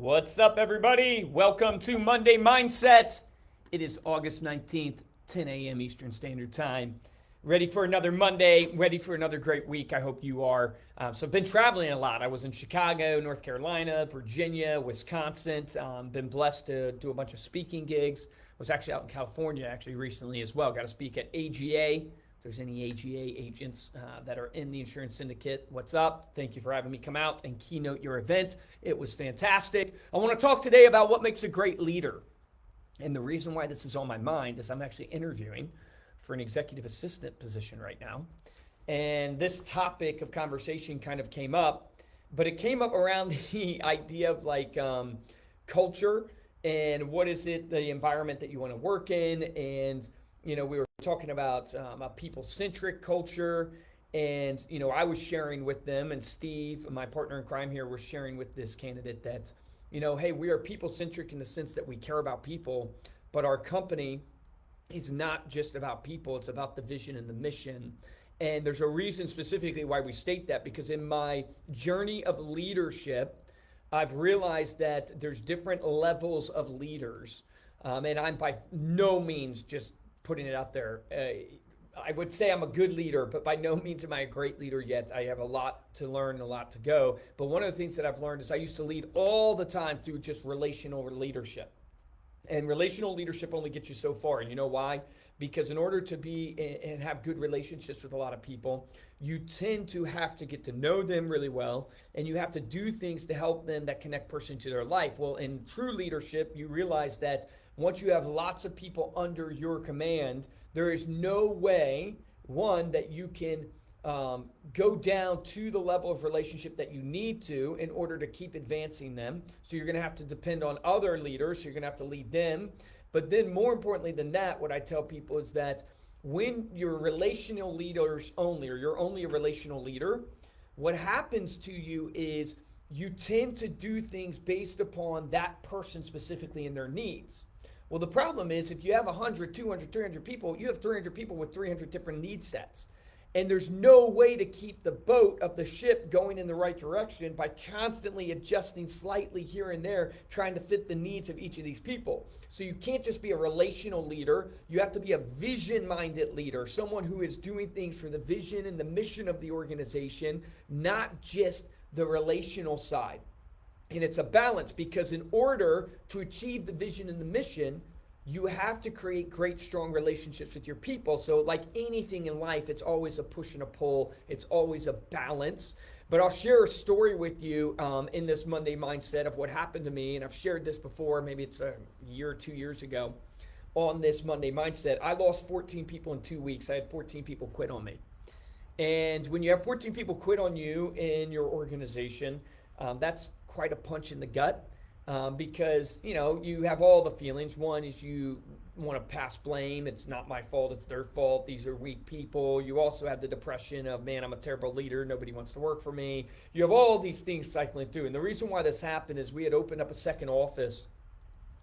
What's up, everybody? Welcome to Monday Mindset. It is August 19th, 10 a.m. Eastern Standard Time. Ready for another Monday, ready for another great week. I hope you are. So I've been traveling a lot. I was in Chicago, North Carolina, Virginia, Wisconsin. Been blessed to do a bunch of speaking gigs. Was actually out in California recently as well. Got to speak at AGA. If there's any AGA agents that are in the insurance syndicate, what's up? Thank you for having me come out and keynote your event. It was fantastic. I want to talk today about what makes a great leader. And the reason why this is on my mind is I'm actually interviewing for an executive assistant position right now. And this topic of conversation kind of came up, but it came up around the idea of culture and what is it, the environment that you want to work in. And, we were talking about a people-centric culture. And, I was sharing with them, and Steve, my partner in crime here, was sharing with this candidate that, hey, we are people-centric in the sense that we care about people, but our company is not just about people, it's about the vision and the mission. And there's a reason specifically why we state that, because in my journey of leadership, I've realized that there's different levels of leaders. And I'm by no means just putting it out there. I would say I'm a good leader, but by no means am I a great leader yet. I have a lot to learn and a lot to go. But one of the things that I've learned is I used to lead all the time through just relational leadership. And relational leadership only gets you so far. And you know why? Because in order to be and have good relationships with a lot of people, you tend to have to get to know them really well, and you have to do things to help them that connect person to their life. Well, in true leadership, you realize that once you have lots of people under your command, there is no way, one, that you can go down to the level of relationship that you need to in order to keep advancing them. So you're going to have to depend on other leaders. So you're going to have to lead them. But then more importantly than that, what I tell people is that when you're relational leaders only, or you're only a relational leader, what happens to you is you tend to do things based upon that person specifically and their needs. Well, the problem is if you have 100, 200, 300 people, you have 300 people with 300 different need sets. And there's no way to keep the boat of the ship going in the right direction by constantly adjusting slightly here and there, trying to fit the needs of each of these people. So you can't just be a relational leader. You have to be a vision-minded leader, someone who is doing things for the vision and the mission of the organization, not just the relational side. And it's a balance, because in order to achieve the vision and the mission, you have to create great, strong relationships with your people. So like anything in life, it's always a push and a pull. It's always a balance. But I'll share a story with you in this Monday Mindset of what happened to me. And I've shared this before, maybe it's a year or 2 years ago on this Monday Mindset. I lost 14 people in 2 weeks. I had 14 people quit on me. And when you have 14 people quit on you in your organization, that's quite a punch in the gut. Because, you have all the feelings. One is you want to pass blame. It's not my fault. It's their fault. These are weak people. You also have the depression of, man, I'm a terrible leader. Nobody wants to work for me. You have all these things cycling through. And the reason why this happened is we had opened up a second office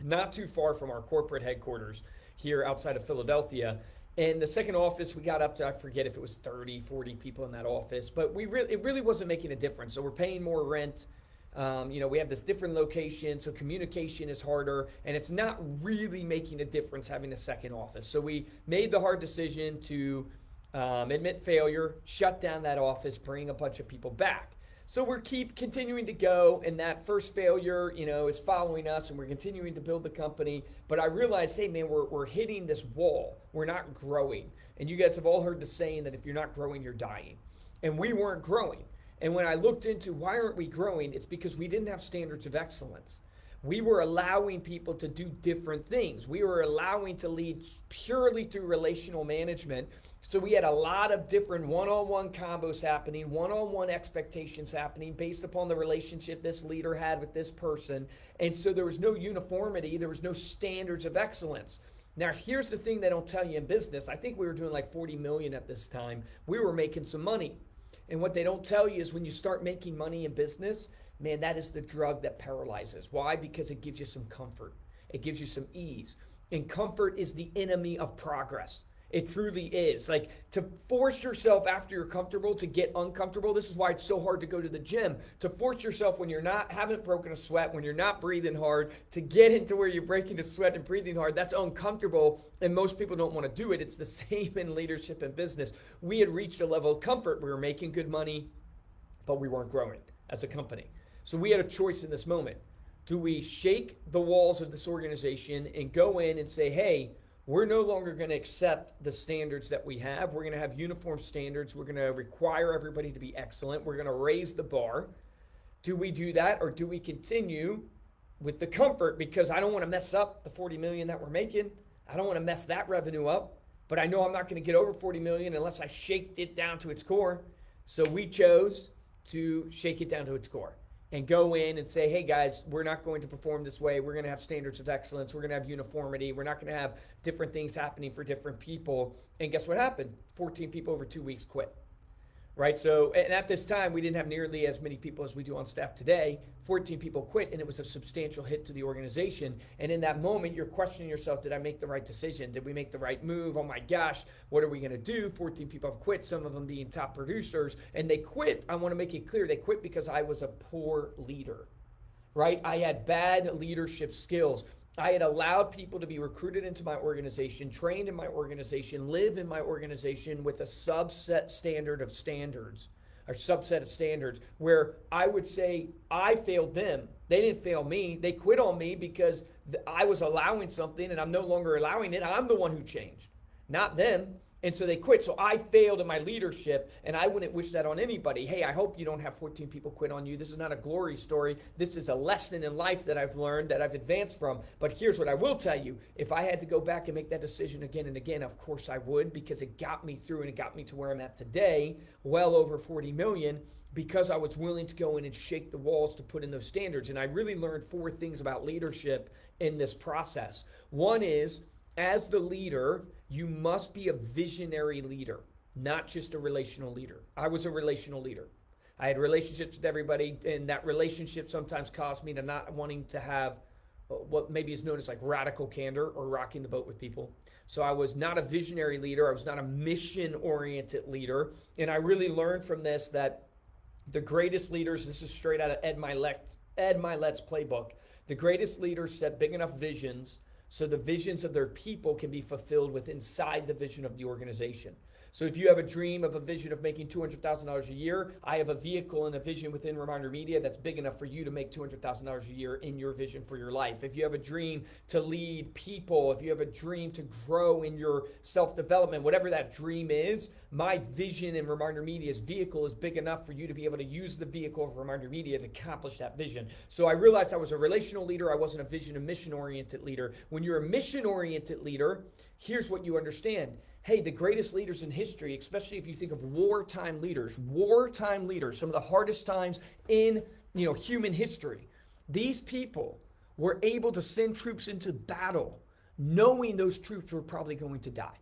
not too far from our corporate headquarters here outside of Philadelphia. And the second office, we got up to, I forget if it was 30, 40 people in that office. But it really wasn't making a difference. So we're paying more rent. We have this different location, so communication is harder, and it's not really making a difference having a second office. So we made the hard decision to admit failure, shut down that office, bring a bunch of people back. So we're continuing to go, and that first failure, is following us, and we're continuing to build the company. But I realized, hey man, we're hitting this wall. We're not growing. And you guys have all heard the saying that if you're not growing, you're dying. And we weren't growing. And when I looked into why aren't we growing, it's because we didn't have standards of excellence. We were allowing people to do different things. We were allowing to lead purely through relational management. So we had a lot of different one-on-one combos happening, one-on-one expectations happening based upon the relationship this leader had with this person. And so there was no uniformity. There was no standards of excellence. Now, here's the thing they don't tell you in business. I think we were doing like 40 million at this time. We were making some money. And what they don't tell you is when you start making money in business, man, that is the drug that paralyzes. Why? Because it gives you some comfort. It gives you some ease. And comfort is the enemy of progress. It truly is. Like, to force yourself after you're comfortable to get uncomfortable. This is why it's so hard to go to the gym. To force yourself when you're not, haven't broken a sweat, when you're not breathing hard, to get into where you're breaking a sweat and breathing hard. That's uncomfortable, and most people don't want to do it. It's the same in leadership and business. We had reached a level of comfort. We were making good money, but we weren't growing as a company. So we had a choice in this moment. Do we shake the walls of this organization and go in and say, hey, we're no longer going to accept the standards that we have. We're going to have uniform standards. We're going to require everybody to be excellent. We're going to raise the bar. Do we do that, or do we continue with the comfort? Because I don't want to mess up the 40 million that we're making. I don't want to mess that revenue up, but I know I'm not going to get over 40 million unless I shake it down to its core. So we chose to shake it down to its core and go in and say, hey guys, we're not going to perform this way. We're going to have standards of excellence. We're going to have uniformity. We're not going to have different things happening for different people. And guess what happened? 14 people over 2 weeks quit. Right? So, and at this time, we didn't have nearly as many people as we do on staff today. 14 people quit, and it was a substantial hit to the organization. And in that moment, you're questioning yourself, did I make the right decision? Did we make the right move? Oh my gosh, what are we going to do? 14 people have quit, some of them being top producers. And they quit, I want to make it clear, they quit because I was a poor leader, right? I had bad leadership skills. I had allowed people to be recruited into my organization, trained in my organization, live in my organization with a subset standard of standards, or subset of standards, where I would say I failed them. They didn't fail me. They quit on me because I was allowing something and I'm no longer allowing it. I'm the one who changed, not them. And so they quit. So I failed in my leadership, and I wouldn't wish that on anybody. Hey, I hope you don't have 14 people quit on you. This is not a glory story. This is a lesson in life that I've learned, that I've advanced from. But here's what I will tell you. If I had to go back and make that decision again and again, of course I would, because it got me through and it got me to where I'm at today, well over 40 million, because I was willing to go in and shake the walls to put in those standards. And I really learned 4 things about leadership in this process. One is, as the leader, you must be a visionary leader, not just a relational leader. I was a relational leader. I had relationships with everybody, and that relationship sometimes caused me to not wanting to have what maybe is known as like radical candor or rocking the boat with people. So I was not a visionary leader. I was not a mission-oriented leader. And I really learned from this that the greatest leaders, this is straight out of Ed Milet's playbook, the greatest leaders set big enough visions so the visions of their people can be fulfilled with inside the vision of the organization. So if you have a dream of a vision of making $200,000 a year, I have a vehicle and a vision within Reminder Media that's big enough for you to make $200,000 a year in your vision for your life. If you have a dream to lead people, if you have a dream to grow in your self-development, whatever that dream is, my vision in Reminder Media's vehicle is big enough for you to be able to use the vehicle of Reminder Media to accomplish that vision. So I realized I was a relational leader. I wasn't a vision and mission-oriented leader. When you're a mission-oriented leader, here's what you understand. Hey, the greatest leaders in history, especially if you think of wartime leaders, some of the hardest times in human history, these people were able to send troops into battle knowing those troops were probably going to die.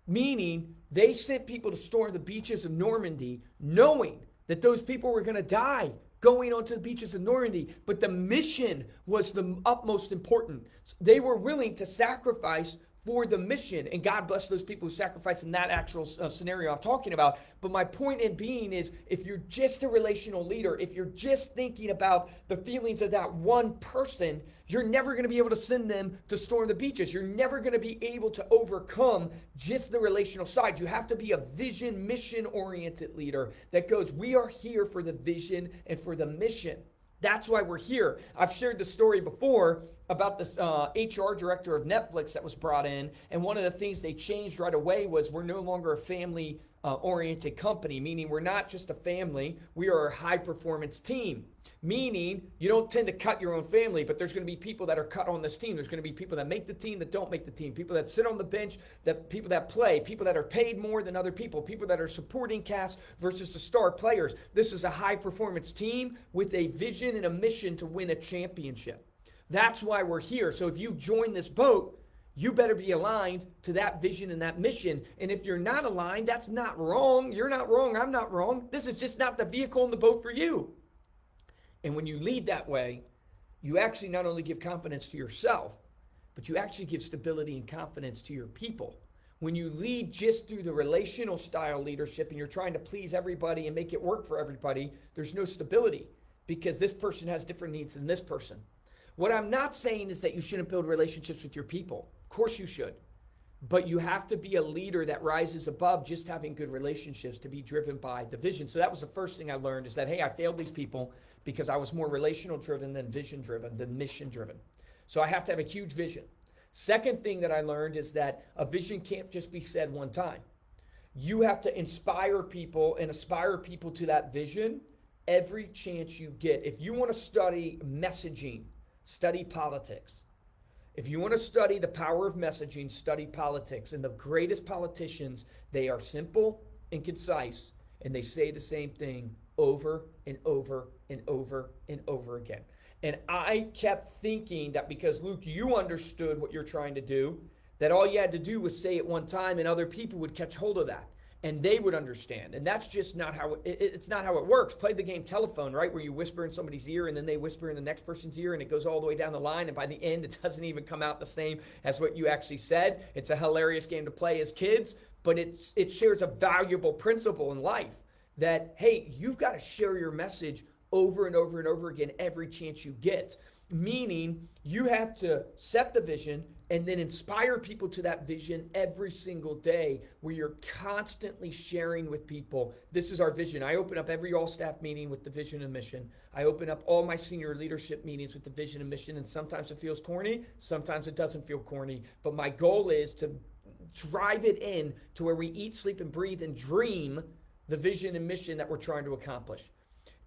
Meaning they sent people to storm the beaches of Normandy knowing that those people were going to die going onto the beaches of Normandy, but the mission was the utmost important. They were willing to sacrifice for the mission, and God bless those people who sacrifice in that actual scenario I'm talking about. But my point in being is, if you're just a relational leader, if you're just thinking about the feelings of that one person, you're never going to be able to send them to storm the beaches. You're never going to be able to overcome just the relational side. You have to be a vision, mission-oriented leader that goes, we are here for the vision and for the mission. That's why we're here. I've shared the story before about this HR director of Netflix that was brought in. And one of the things they changed right away was we're no longer a family oriented company, meaning we're not just a family. We are a high performance team, meaning you don't tend to cut your own family, but there's going to be people that are cut on this team. There's going to be people that make the team that don't make the team, people that sit on the bench, people that play, people that are paid more than other people that are supporting cast versus the star players. This is a high performance team with a vision and a mission to win a championship. That's why we're here. So if you join this boat, you better be aligned to that vision and that mission. And if you're not aligned, that's not wrong. You're not wrong. I'm not wrong. This is just not the vehicle in the boat for you. And when you lead that way, you actually not only give confidence to yourself, but you actually give stability and confidence to your people. When you lead just through the relational style leadership and you're trying to please everybody and make it work for everybody, there's no stability because this person has different needs than this person. What I'm not saying is that you shouldn't build relationships with your people. Of course you should. But you have to be a leader that rises above just having good relationships to be driven by the vision. So that was the first thing I learned is that, hey, I failed these people because I was more relational driven than vision driven, than mission driven. So I have to have a huge vision. Second thing that I learned is that a vision can't just be said one time. You have to inspire people and aspire people to that vision every chance you get. If you want to study messaging, study politics. If you want to study the power of messaging, study politics. And the greatest politicians, they are simple and concise, and they say the same thing over and over and over and over again. And I kept thinking that because, Luke, you understood what you're trying to do, that all you had to do was say it one time and other people would catch hold of that and they would understand. And that's just not how it's not how it works. Play the game telephone, right? Where you whisper in somebody's ear and then they whisper in the next person's ear and it goes all the way down the line. And by the end, it doesn't even come out the same as what you actually said. It's a hilarious game to play as kids, but it shares a valuable principle in life that, hey, you've got to share your message over and over and over again every chance you get. Meaning you have to set the vision and then inspire people to that vision every single day where you're constantly sharing with people, this is our vision. I open up every all-staff meeting with the vision and mission. I open up all my senior leadership meetings with the vision and mission, and sometimes it feels corny, sometimes it doesn't feel corny, but my goal is to drive it in to where we eat, sleep, and breathe and dream the vision and mission that we're trying to accomplish.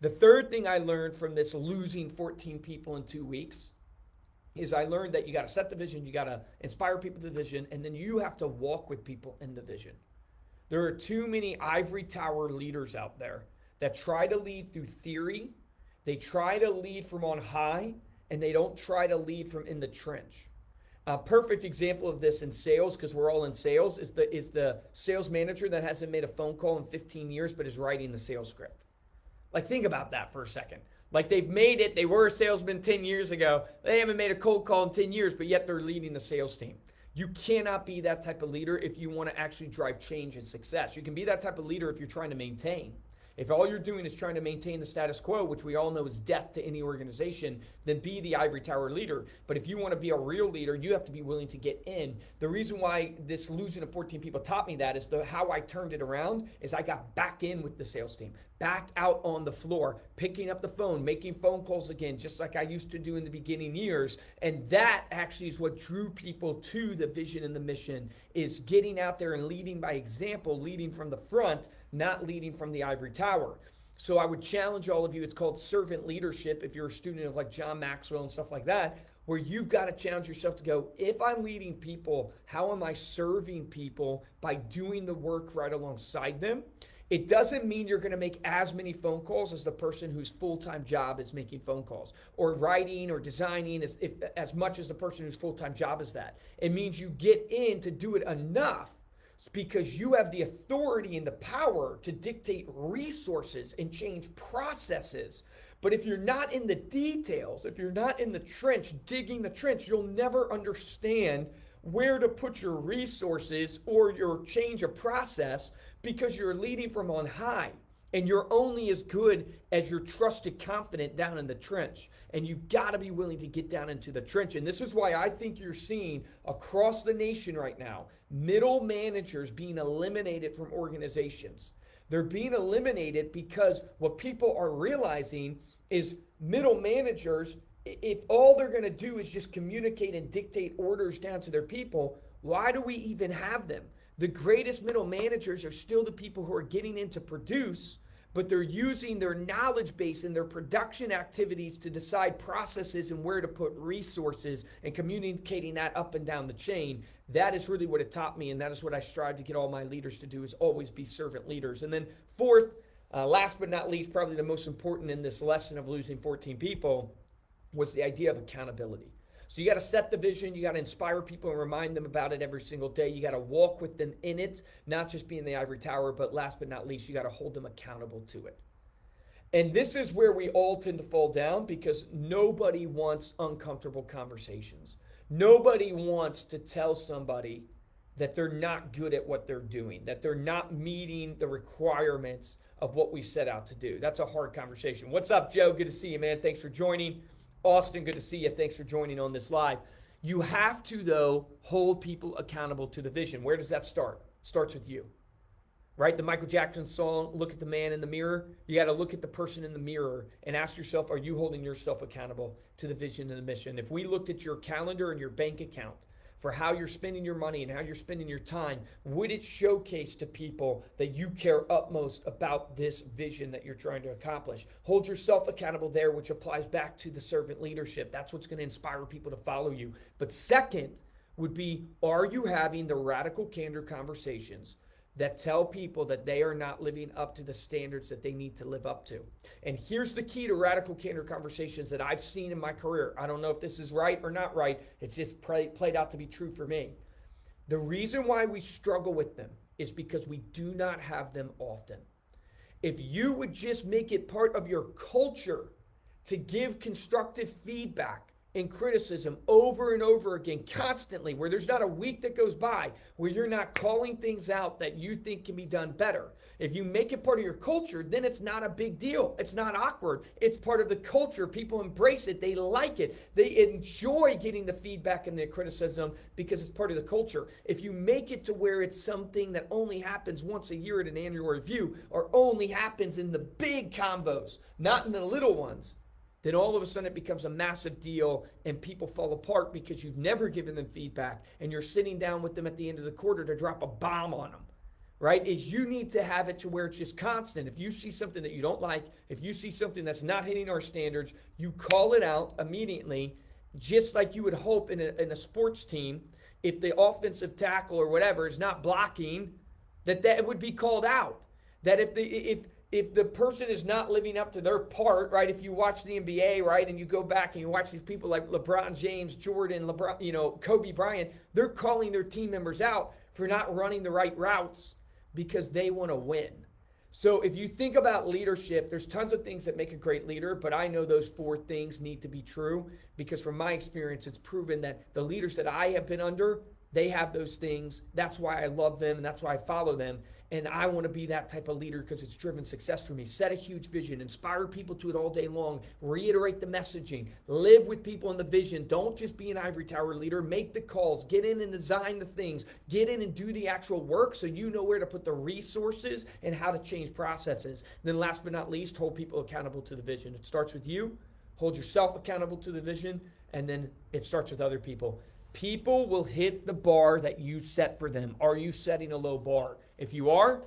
The third thing I learned from this losing 14 people in 2 weeks is I learned that you got to set the vision, you got to inspire people to the vision, and then you have to walk with people in the vision. There are too many ivory tower leaders out there that try to lead through theory, they try to lead from on high, and they don't try to lead from in the trench. A perfect example of this in sales, because we're all in sales, is the sales manager that hasn't made a phone call in 15 years but is writing the sales script. Like, think about that for a second. Like, they've made it. They were a salesman 10 years ago. They haven't made a cold call in 10 years, but yet they're leading the sales team. You cannot be that type of leader if you want to actually drive change and success. You can be that type of leader if you're trying to maintain. If all you're doing is trying to maintain the status quo, which we all know is death to any organization, then be the ivory tower leader. But if you want to be a real leader, you have to be willing to get in. The reason why this losing of 14 people taught me that is how I turned it around is I got back in with the sales team, back out on the floor, picking up the phone, making phone calls again, just like I used to do in the beginning years. And that actually is what drew people to the vision and the mission, is getting out there and leading by example, leading from the front, not leading from the ivory tower. So I would challenge all of you, it's called servant leadership if you're a student of like John Maxwell and stuff like that, where you've got to challenge yourself to go, if I'm leading people, how am I serving people by doing the work right alongside them? It doesn't mean you're going to make as many phone calls as the person whose full-time job is making phone calls, or writing or designing as much as the person whose full-time job is that. It means you get in to do it enough because you have the authority and the power to dictate resources and change processes. But if you're not in the details, if you're not in the trench, digging the trench, you'll never understand where to put your resources or your change of process, because you're leading from on high and you're only as good as your trusted confidant down in the trench. And you've got to be willing to get down into the trench. And this is why I think you're seeing across the nation right now, middle managers being eliminated from organizations. They're being eliminated because what people are realizing is middle managers, if all they're going to do is just communicate and dictate orders down to their people, why do we even have them? The greatest middle managers are still the people who are getting in to produce, but they're using their knowledge base and their production activities to decide processes and where to put resources and communicating that up and down the chain. That is really what it taught me, and that is what I strive to get all my leaders to do, is always be servant leaders. And then fourth, last but not least, probably the most important in this lesson of losing 14 people, was the idea of accountability. So you got to set the vision, you got to inspire people and remind them about it every single day. You got to walk with them in it, not just be in the ivory tower, but last but not least, you got to hold them accountable to it. And this is where we all tend to fall down, because nobody wants uncomfortable conversations. Nobody wants to tell somebody that they're not good at what they're doing, that they're not meeting the requirements of what we set out to do. That's a hard conversation. What's up, Joe? Good to see you, man. Thanks for joining. Austin, good to see you. Thanks for joining on this live. You have to, though, hold people accountable to the vision. Where does that start? Starts with you, right? The Michael Jackson song, Look at the Man in the Mirror. You got to look at the person in the mirror and ask yourself, are you holding yourself accountable to the vision and the mission? If we looked at your calendar and your bank account for how you're spending your money and how you're spending your time, would it showcase to people that you care utmost about this vision that you're trying to accomplish? Hold yourself accountable there, which applies back to the servant leadership. That's what's going to inspire people to follow you. But second would be, are you having the radical candor conversations that tell people that they are not living up to the standards that they need to live up to? And here's the key to radical candor conversations that I've seen in my career. I don't know if this is right or not right. It's just played out to be true for me. The reason why we struggle with them is because we do not have them often. If you would just make it part of your culture to give constructive feedback and criticism over and over again, constantly, where there's not a week that goes by where you're not calling things out that you think can be done better. If you make it part of your culture, then it's not a big deal. It's not awkward. It's part of the culture. People embrace it. They like it. They enjoy getting the feedback and the criticism because it's part of the culture. If you make it to where it's something that only happens once a year at an annual review, or only happens in the big combos, not in the little ones, then all of a sudden it becomes a massive deal and people fall apart because you've never given them feedback and you're sitting down with them at the end of the quarter to drop a bomb on them, right? Is you need to have it to where it's just constant. If you see something that you don't like, if you see something that's not hitting our standards, you call it out immediately, just like you would hope in a sports team. If the offensive tackle or whatever is not blocking, that would be called out. That if the person is not living up to their part, right? If you watch the NBA, right, and you go back and you watch these people like LeBron James, Jordan, Kobe Bryant, they're calling their team members out for not running the right routes because they want to win. So if you think about leadership, there's tons of things that make a great leader, but I know those 4 things need to be true because from my experience, it's proven that the leaders that I have been under, they have those things. That's why I love them and that's why I follow them. And I want to be that type of leader because it's driven success for me. Set a huge vision, inspire people to it all day long, reiterate the messaging, live with people in the vision. Don't just be an ivory tower leader. Make the calls, get in and design the things, get in and do the actual work so you know where to put the resources and how to change processes. And then last but not least, hold people accountable to the vision. It starts with you. Hold yourself accountable to the vision, and then it starts with other people. People will hit the bar that you set for them. Are you setting a low bar? If you are,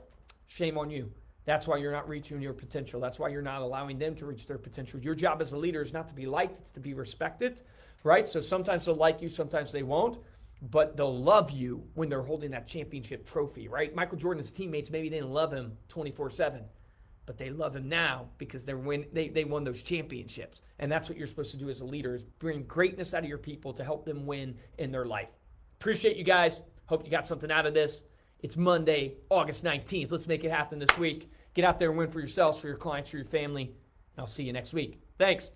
shame on you. That's why you're not reaching your potential. That's why you're not allowing them to reach their potential. Your job as a leader is not to be liked, it's to be respected, right? So sometimes they'll like you, sometimes they won't, but they'll love you when they're holding that championship trophy, right? Michael Jordan's teammates maybe didn't love him 24/7. But they love him now because they won those championships. And that's what you're supposed to do as a leader, is bring greatness out of your people to help them win in their life. Appreciate you guys. Hope you got something out of this. It's Monday, August 19th. Let's make it happen this week. Get out there and win for yourselves, for your clients, for your family. And I'll see you next week. Thanks.